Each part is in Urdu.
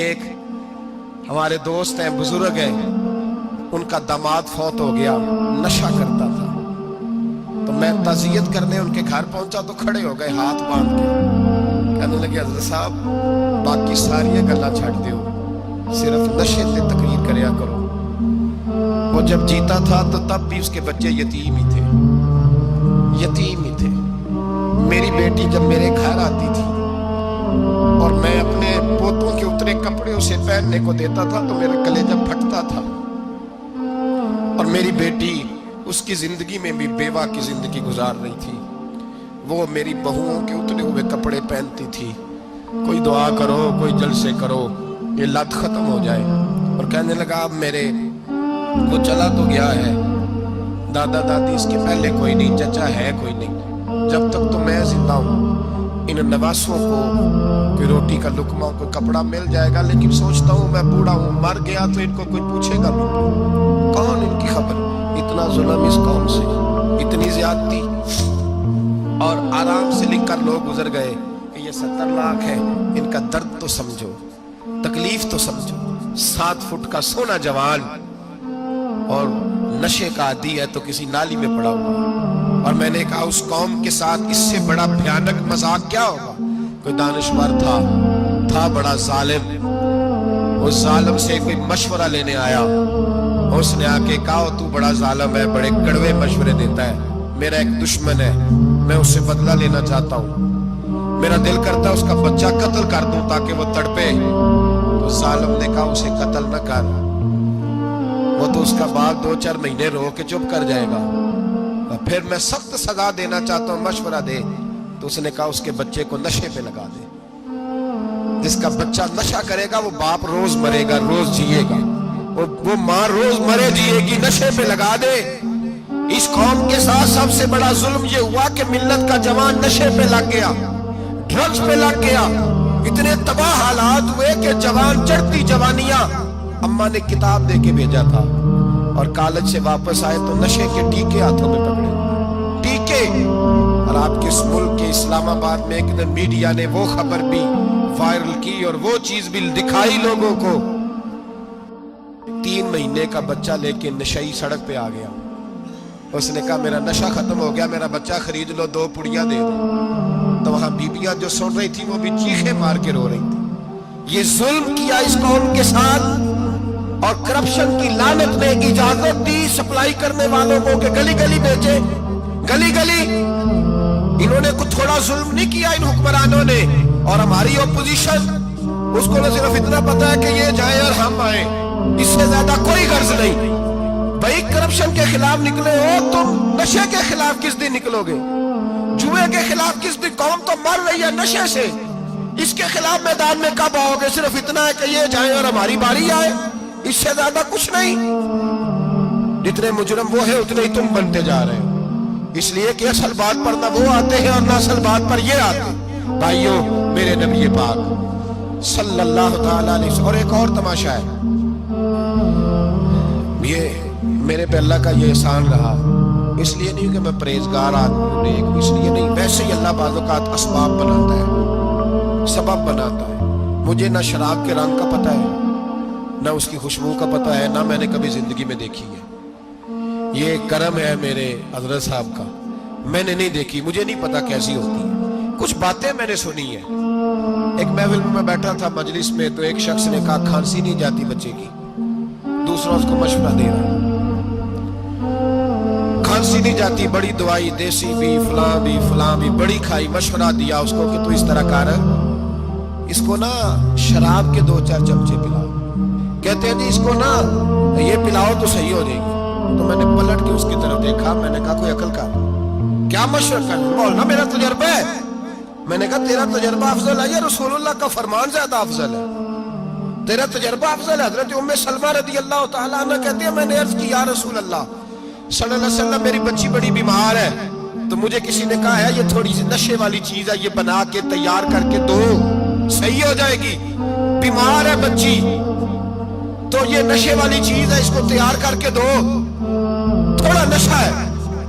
ایک ہمارے دوست ہیں، بزرگ ہیں، ان کا داماد فوت ہو گیا، نشہ کرتا تھا۔ تو میں تعزیت کرنے ان کے گھر پہنچا تو کھڑے ہو گئے ہاتھ باندھ کے، کہنے لگے حضرت صاحب باقی ساری گلاں چھڑ دیو، صرف نشے تے تقریر کریا کرو۔ وہ جب جیتا تھا تو تب بھی اس کے بچے یتیم ہی تھے، یتیم ہی تھے۔ میری بیٹی جب میرے گھر آتی تھی اور میں اپنے پوتوں کے اترے کپڑے اسے پہننے کو دیتا تھا تو میرا کلیجہ پھٹتا تھا، اور میری بیٹی اس کی زندگی میں بھی بیوہ کی زندگی گزار رہی تھی۔ وہ میری بہوؤں کے اترے ہوئے کپڑے پہنتی تھی، کوئی دعا کرو، کوئی جلسے کرو، یہ لت ختم ہو جائے۔ اور کہنے لگا اب میرے وہ چلا تو گیا ہے، دادا دادی اس کے پہلے کوئی نہیں، چچا ہے کوئی نہیں، جب تک تو میں زندہ ہوں ان نواسوں کو کوئی روٹی کا لقمہ، کوئی کپڑا مل جائے گا، لیکن سوچتا ہوں میں بوڑھا ہوں، مر گیا تو ان کو کوئی پوچھے گا بھی، کون ان کی خبر؟ اتنا ظلم اس قوم سے، اتنی زیادتی، اور آرام سے لکھ کر لوگ گزر گئے کہ یہ 70 لاکھ ہے، ان کا درد تو سمجھو، تکلیف تو سمجھو۔ 7 فٹ کا سونا جوان اور نشے کا عادی ہے تو کسی نالی میں پڑا ہوا۔ اور میں نے کہا اس قوم کے ساتھ اس سے بڑا بھیانک مذاق کیا ہوگا؟ کوئی دانشور تھا بڑا ظالم، اس ظالم سے کوئی مشورہ لینے آیا، اس نے آ کے کہا تو بڑا ظالم ہے، بڑے کڑوے مشورے دیتا ہے، میرا ایک دشمن ہے، میں اس سے بدلہ لینا چاہتا ہوں، میرا دل کرتا ہے اس کا بچہ قتل کر دوں تاکہ وہ تڑپے۔ تو ظالم نے کہا اسے قتل نہ کر، وہ تو اس کا باپ 2-4 مہینے رو کے چپ کر جائے گا، پھر میں سخت سزا دینا چاہتا ہوں، مشورہ دے۔ تو اس نے کہا اس کے بچے کو نشے پہ لگا دے، جس کا بچہ نشہ کرے گا وہ باپ روز مرے گا، روز جیے گا، وہ ماں روز مرے جیے گی، نشے پہ لگا دے۔ اس قوم کے ساتھ سب سے بڑا ظلم یہ ہوا کہ ملت کا جوان نشے پہ لگ گیا، ڈرگز پہ لگ گیا، اتنے تباہ حالات ہوئے کہ جوان چڑھتی جوانیاں، اماں نے کتاب دے کے بھیجا تھا، اور کالج سے واپس آئے تو نشے کے ٹیکے ہاتھوں میں پکڑے، ٹیکے۔ اور آپ کے اس ملک کے اسلام آباد میں ایک دن میڈیا نے وہ خبر بھی وائرل کی اور وہ چیز بھی دکھائی لوگوں کو، 3 مہینے کا بچہ لے کے نشئی سڑک پہ آ گیا، اس نے کہا میرا نشہ ختم ہو گیا، میرا بچہ خرید لو، 2 پڑیاں دے دو۔ تو وہاں بیبیاں جو سن رہی تھی وہ بھی چیخیں مار کے رو رہی تھی۔ یہ ظلم کیا اس قوم کے ساتھ، اور کرپشن کی لعنت نے اجازت دی سپلائی کرنے والوں کو کہ گلی گلی بیچے، گلی گلی۔ انہوں نے کچھ تھوڑا ظلم نہیں کیا ان حکمرانوں نے، اور ہماری اپوزیشن اس کو نہ صرف اتنا پتا ہے کہ یہ جائیں اور ہم آئیں، اس سے زیادہ کوئی غرض نہیں۔ بھائی کرپشن کے خلاف نکلے ہو تم، نشے کے خلاف کس دن نکلو گے؟ جوئے کے خلاف کس دن؟ قوم تو مر رہی ہے نشے سے، اس کے خلاف میدان میں کب آؤ گے؟ صرف اتنا ہے کہ یہ جائیں اور ہماری باری آئے، اس سے زیادہ کچھ نہیں۔ جتنے مجرم وہ ہیں اتنے ہی تم بنتے جا رہے ہو، اس لیے کہ اصل بات پر نہ وہ آتے ہیں اور نہ اصل بات پر یہ آتے۔ بھائیو، میرے نبی پاک صلی اللہ تعالیٰ علیہ وسلم، اور ایک اور تماشا ہے، یہ میرے پہ اللہ کا یہ احسان رہا، اس لیے نہیں کہ میں پرہیزگار آدمی نیک، اس لیے نہیں، ویسے ہی اللہ بعض اوقات اسباب بناتا ہے، سبب بناتا ہے۔ مجھے نہ شراب کے رنگ کا پتہ ہے، نہ اس کی خوشبو کا پتہ ہے، نہ میں نے کبھی زندگی میں دیکھی ہے، یہ کرم ہے میرے حضرت صاحب کا، میں نے نہیں دیکھی، مجھے نہیں پتا کیسی ہوتی ہے، کچھ باتیں میں نے سنی ہیں۔ ایک محفل میں بیٹھا تھا مجلس میں، تو ایک شخص نے کہا کھانسی نہیں جاتی بچے کی، دوسرا اس کو مشورہ دے رہا ہے، کھانسی نہیں جاتی، بڑی دوائی دیسی بھی فلاں بھی بڑی کھائی، مشورہ دیا اس کو کہ تو اس طرح کر، اس کو نا شراب کے 2-4 چمچے پلاؤ، کہتے ہیں نہیں اس کو نا یہ پلاؤ تو صحیح ہو جائے گی۔ تو میں نے پلٹ کے اس کی طرف دیکھا، میں نے کہا کوئی عقل کا کیا مشورہ کر، بولنا میرا تجربہ ہے۔ میں نے کہا تیرا تجربہ افضل ہے یا رسول اللہ کا فرمان زیادہ افضل ہے؟ تیرا تجربہ افضل ہے۔ حضرت ام سلمہ رضی اللہ تعالیٰ عنہ کہتی ہے میں نے عرض کی یا رسول اللہ صلی اللہ علیہ وسلم، میری بچی بڑی بیمار ہے، تو مجھے کسی نے کہا ہے یہ تھوڑی سی نشے والی چیز ہے، یہ بنا کے تیار کر کے دو، صحیح ہو جائے گی، بیمار ہے بچی تو یہ نشے والی چیز ہے، اس کو تیار کر کے دو، تھوڑا نشہ ہے۔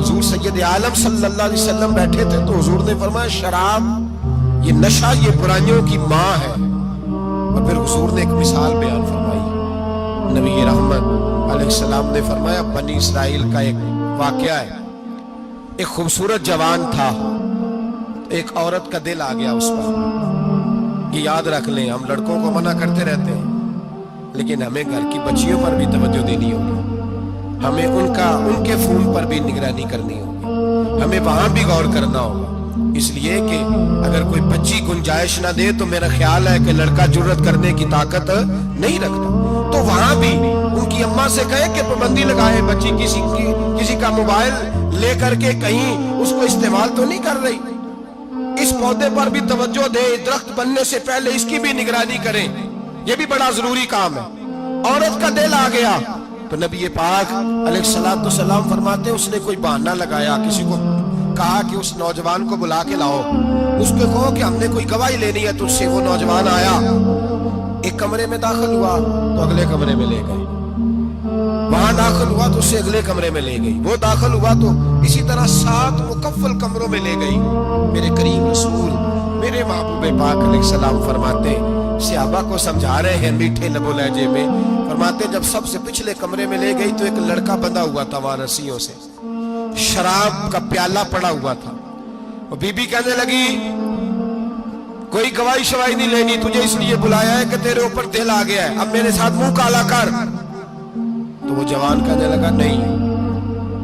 حضور سید عالم صلی اللہ علیہ وسلم بیٹھے تھے تو حضور نے فرمایا شراب یہ نشہ یہ برائیوں کی ماں ہے. اور پھر حضور نے ایک مثال بیان فرمائی. نبی رحمت علیہ السلام نے فرمایا بنی اسرائیل کا ایک واقعہ ہے. ایک خوبصورت جوان تھا, ایک عورت کا دل آ گیا اس پر. یہ یاد رکھ لیں, ہم لڑکوں کو منع کرتے رہتے ہیں لیکن ہمیں گھر کی بچیوں پر بھی توجہ دینی ہوگی, ہمیں ان کے فون پر بھی نگرانی کرنی ہوگی, ہمیں وہاں بھی غور کرنا ہوگا. اس لیے کہ اگر کوئی بچی گنجائش نہ دے تو میرا خیال ہے کہ لڑکا جرت کرنے کی طاقت نہیں رکھتا. تو وہاں بھی ان کی اماں سے کہے کہ پابندی لگائے, بچی کسی کا موبائل لے کر کے کہیں اس کو استعمال تو نہیں کر رہی, اس پودے پر بھی توجہ دے, درخت بننے سے پہلے اس کی بھی نگرانی کریں, یہ بھی بڑا ضروری کام ہے. عورت کا دل آ گیا تو نبی پاک علیہ السلام فرماتے اس نے کوئی بہانہ لگایا, کسی کو کہا کہ اس نوجوان کو بلا کے لاؤ, اس کو کہو کہ ہم نے کوئی گواہی لینی ہے تجھ سے. وہ نوجوان آیا, ایک کمرے میں داخل ہوا تو اگلے کمرے میں لے گئی, وہاں داخل ہوا تو اسے اگلے کمرے میں لے گئی, وہ داخل ہوا تو اسی طرح 7 مکفل کمروں میں لے گئی. میرے کریم رسول میرے محبوب پاک علیہ السلام فرماتے, صحابہ کو سمجھا رہے ہیں میٹھے لب و لہجے میں, فرماتے جب سب سے پچھلے کمرے میں لے گئی تو ایک لڑکا بندھا ہوا تھا وہاں رسیوں سے, شراب کا پیالہ پڑا ہوا تھا. اور بی بی کہنے لگی کوئی گواہی شواہی نہیں لینی, تجھے اس لیے بلایا ہے کہ تیرے اوپر دل آ گیا ہے, اب میرے ساتھ منہ کالا کر. تو وہ جوان کہنے لگا نہیں,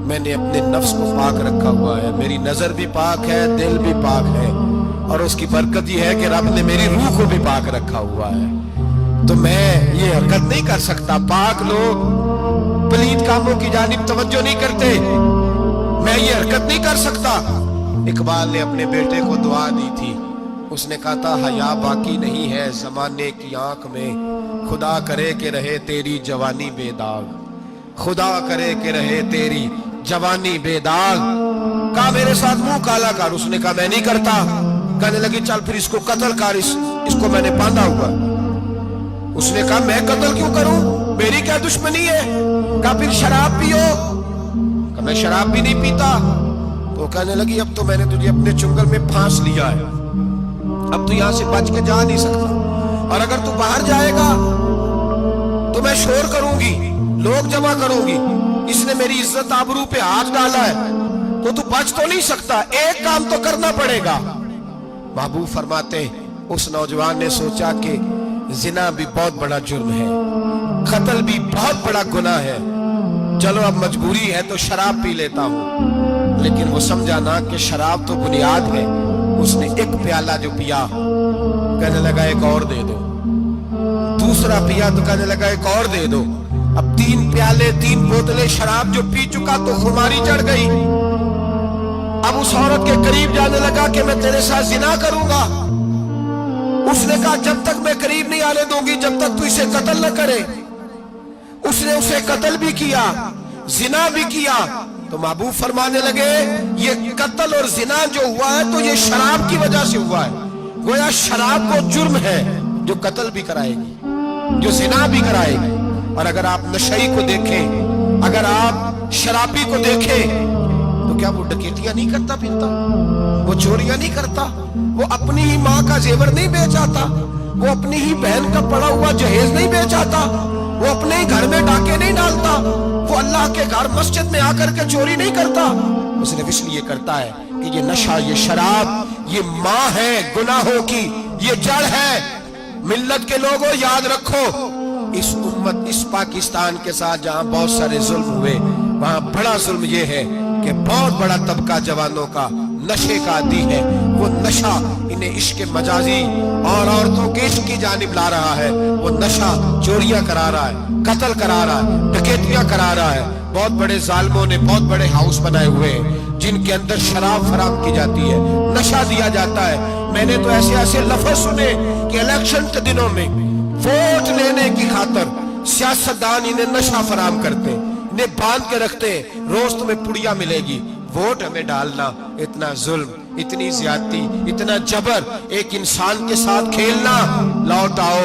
میں نے اپنے نفس کو پاک رکھا ہوا ہے, میری نظر بھی پاک ہے, دل بھی پاک ہے, اور اس کی برکت یہ ہے کہ رب نے میری روح کو بھی پاک رکھا ہوا ہے, تو میں یہ حرکت نہیں کر سکتا. پاک لوگ پلید کاموں کی جانب توجہ نہیں کرتے, میں یہ حرکت نہیں کر سکتا. اقبال نے اپنے بیٹے کو دعا دی تھی, اس نے کہا تھا حیا باقی نہیں ہے زمانے کی آنکھ میں, خدا کرے کہ رہے تیری جوانی بے داغ, خدا کرے کہ رہے تیری جوانی بے داغ. کہا میرے ساتھ منہ کالا کر, اس نے کہا میں نہیں کرتا. کہنے لگی چل پھر اس کو قتل کر, اس کو میں نے باندھا ہوا. اس نے کہا میں قتل کیوں کروں, میری کیا دشمنی ہے. کہا پھر شراب پیو, کہا میں شراب بھی نہیں پیتا. تو کہنے لگی اب تو میں نے تجھے اپنے چنگل میں پھانس لیا ہے, اب تو یہاں سے بچ کے جا نہیں سکتا, اور اگر تو باہر جائے گا تو میں شور کروں گی, لوگ جمع کروں گی, اس نے میری عزت آبرو پہ ہاتھ ڈالا ہے, تو بچ تو نہیں سکتا, ایک کام تو کرنا پڑے گا. محبوب فرماتے اس نوجوان نے سوچا کہ زنا بھی بہت بڑا جرم ہے, قتل بھی بہت بڑا گناہ ہے, چلو اب مجبوری ہے تو شراب پی لیتا ہوں. لیکن وہ سمجھا نا کہ شراب تو بنیاد ہے. اس نے ایک پیالہ جو پیا, کہنے لگا ایک اور دے دو, دوسرا پیا تو کہنے لگا ایک اور دے دو. اب 3 پیالے 3 بوتلیں شراب جو پی چکا تو خماری چڑھ گئی. اب اس عورت کے قریب جانے لگا کہ میں تیرے ساتھ زنا کروں گا. اس نے کہا جب تک میں قریب نہیں آنے دوں گی جب تک تو اسے قتل نہ کرے. اس نے اسے قتل بھی کیا, زنا بھی کیا. تو محبوب فرمانے لگے یہ قتل اور زنا جو ہوا ہے تو یہ شراب کی وجہ سے ہوا ہے. گویا شراب کو جرم ہے جو قتل بھی کرائے گی, جو زنا بھی کرائے گی. اور اگر آپ نشئی کو دیکھیں, اگر آپ شرابی کو دیکھیں تو کیا وہ ڈکیتیاں نہیں کرتا پھرتا, وہ چوریاں نہیں کرتا, وہ اپنی ہی ماں کا زیور نہیں بیچ آتا, وہ اپنی ہی بہن کا پڑا ہوا جہیز نہیں بیچ آتا, وہ اپنے ہی گھر میں ڈاکے نہیں ڈالتا, وہ اللہ کے گھر مسجد میں آ کر کے چوری نہیں کرتا. وہ صرف اس لیے کرتا ہے کہ یہ نشہ, یہ شراب یہ ماں ہے گناہوں کی, یہ جڑ ہے. ملت کے لوگوں یاد رکھو, اس امت اس پاکستان کے ساتھ جہاں بہت سارے ظلم ہوئے وہاں بڑا ظلم یہ ہے کہ بہت بڑا طبقہ جوانوں کا نشے کا عادی ہے. وہ نشہ انہیں عشق مجازی اور عورتوں کے عشق کی جانب لا رہا ہے. وہ نشہ چوریاں کرا رہا ہے, قتل کرا رہا ہے, ڈکیتیاں کرا رہا ہے. بہت بڑے ظالموں نے بہت بڑے ہاؤس بنائے ہوئے ہیں جن کے اندر شراب فراہم کی جاتی ہے, نشہ دیا جاتا ہے. میں نے تو ایسے ایسے لفظ سنے کہ الیکشن کے دنوں میں ووٹ لینے کی خاطر سیاستدان انہیں نشہ فراہم کرتے, انہیں باندھ کے رکھتے, روز تمہیں پڑیا ملے گی, ووٹ ہمیں ڈالنا. اتنا ظلم, اتنی زیادتی, اتنا جبر, ایک انسان کے ساتھ کھیلنا. لوٹ آؤ